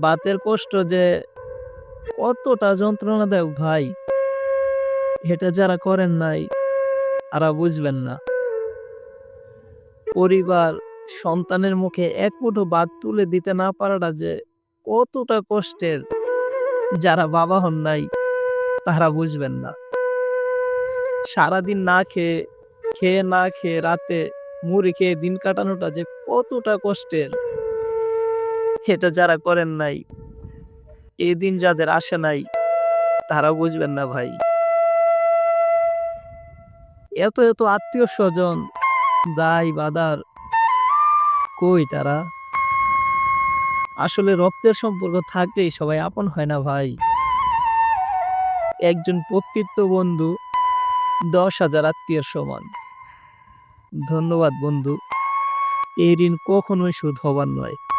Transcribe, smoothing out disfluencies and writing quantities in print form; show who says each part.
Speaker 1: বাতের কষ্ট যে কতটা যন্ত্রণাদায়ক ভাই, এটা যারা করেন নাই তারা বুঝবেন না। পরিবার সন্তানের মুখে এক মুঠো ভাত তুলে দিতে না পারাটা যে কতটা কষ্টের, যারা বাবা হন নাই তারা বুঝবেন না। সারাদিন না খেয়ে, খেয়ে না খেয়ে রাতে মুড়ি খেয়ে দিন কাটানোটা যে কতটা কষ্টের, এটা যারা করেন নাই, এই দিন যাদের আসে নাই তারা বুঝবেন না ভাই। এত এত আত্মীয়-স্বজন, ভাই বাদার, কই তারা? আসলে রক্তের সম্পর্ক থাকলেই সবাই আপন হয় না ভাই। একজন প্রকৃত বন্ধু ১০,০০০ আত্মীয়ের সমান। ধন্যবাদ বন্ধু। এই ঋণ কখনোই শোধ হবার নয়।